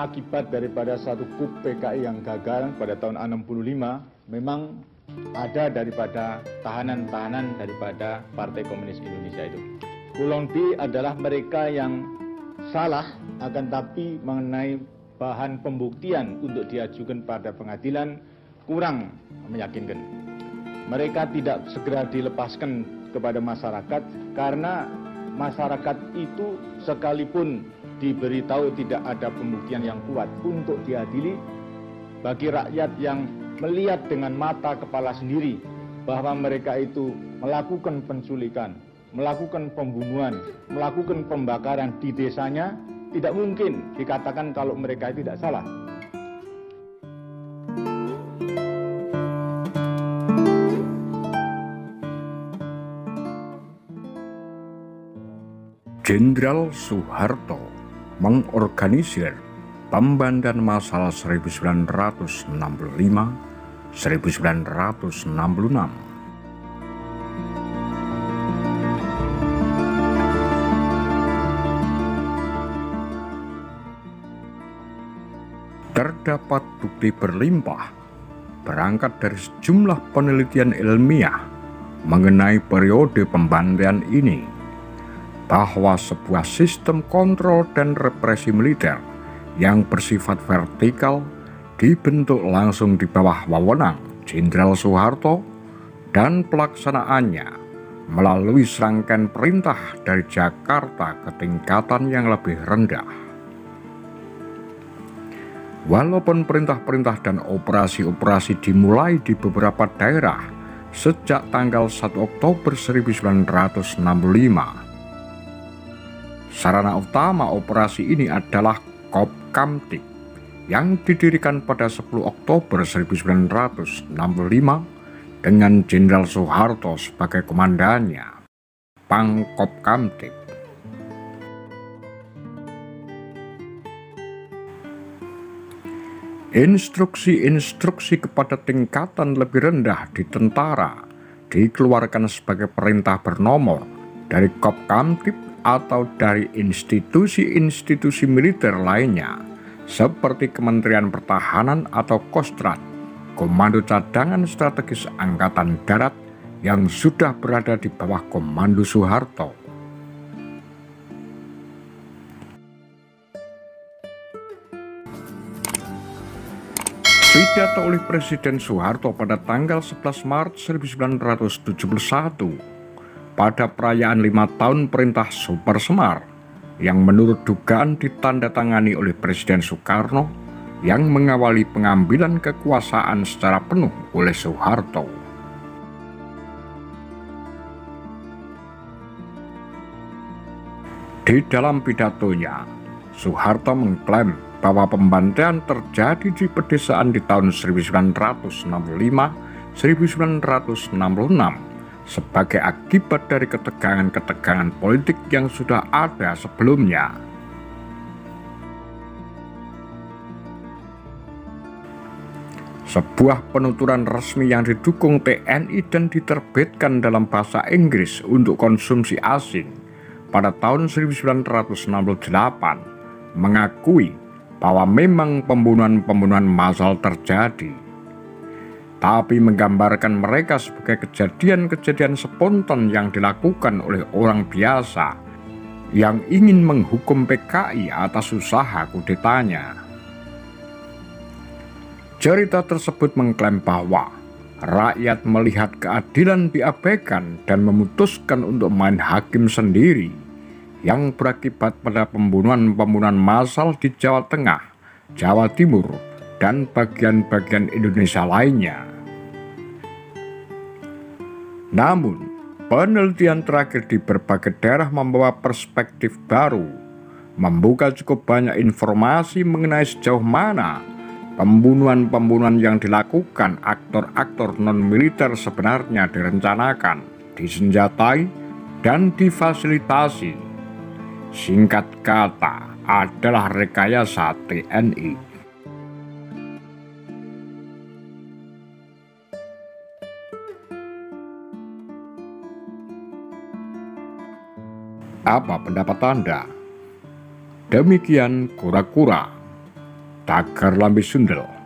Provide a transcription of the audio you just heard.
akibat daripada satu coup PKI yang gagal pada tahun 65 memang ada daripada tahanan-tahanan daripada Partai Komunis Indonesia itu. Golong B adalah mereka yang salah, akan tapi mengenai bahan pembuktian untuk diajukan pada pengadilan kurang meyakinkan. Mereka tidak segera dilepaskan kepada masyarakat karena masyarakat itu sekalipun diberitahu tidak ada pembuktian yang kuat untuk diadili, bagi rakyat yang melihat dengan mata kepala sendiri bahwa mereka itu melakukan penculikan, melakukan pembunuhan, melakukan pembakaran di desanya, tidak mungkin dikatakan kalau mereka tidak salah. Jenderal Soeharto mengorganisir pembantaian massal 1965-1966. Terdapat bukti berlimpah berangkat dari sejumlah penelitian ilmiah mengenai periode pembantaian ini, bahwa sebuah sistem kontrol dan represi militer yang bersifat vertikal dibentuk langsung di bawah wewenang Jenderal Soeharto dan pelaksanaannya melalui serangkaian perintah dari Jakarta ke tingkatan yang lebih rendah. Walaupun perintah-perintah dan operasi-operasi dimulai di beberapa daerah sejak tanggal 1 Oktober 1965, sarana utama operasi ini adalah Kopkamtib yang didirikan pada 10 Oktober 1965 dengan Jenderal Soeharto sebagai komandannya, Pangkopkamtib. Instruksi-instruksi kepada tingkatan lebih rendah di tentara dikeluarkan sebagai perintah bernomor dari Kopkamtib atau dari institusi-institusi militer lainnya seperti Kementerian Pertahanan atau Kostrad, Komando Cadangan Strategis Angkatan Darat yang sudah berada di bawah Komando Soeharto. Pidato oleh Presiden Soeharto pada tanggal 11 Maret 1971 pada perayaan 5 tahun Perintah Super Semar yang menurut dugaan ditandatangani oleh Presiden Soekarno yang mengawali pengambilan kekuasaan secara penuh oleh Soeharto. Di dalam pidatonya, Soeharto mengklaim bahwa pembantaian terjadi di pedesaan di tahun 1965-1966 sebagai akibat dari ketegangan-ketegangan politik yang sudah ada sebelumnya. Sebuah penuturan resmi yang didukung TNI dan diterbitkan dalam bahasa Inggris untuk konsumsi asing pada tahun 1968 mengakui bahwa memang pembunuhan-pembunuhan massal terjadi, tapi menggambarkan mereka sebagai kejadian-kejadian spontan yang dilakukan oleh orang biasa yang ingin menghukum PKI atas usaha kudetanya. Cerita tersebut mengklaim bahwa rakyat melihat keadilan diabaikan dan memutuskan untuk main hakim sendiri yang berakibat pada pembunuhan-pembunuhan massal di Jawa Tengah, Jawa Timur, dan bagian-bagian Indonesia lainnya. Namun, penelitian terakhir di berbagai daerah membawa perspektif baru, membuka cukup banyak informasi mengenai sejauh mana pembunuhan-pembunuhan yang dilakukan aktor-aktor non-militer sebenarnya direncanakan, disenjatai, dan difasilitasi. Singkat kata, adalah rekayasa TNI. Apa pendapat Anda? Demikian kura-kura. Tagar Lambe Sundel.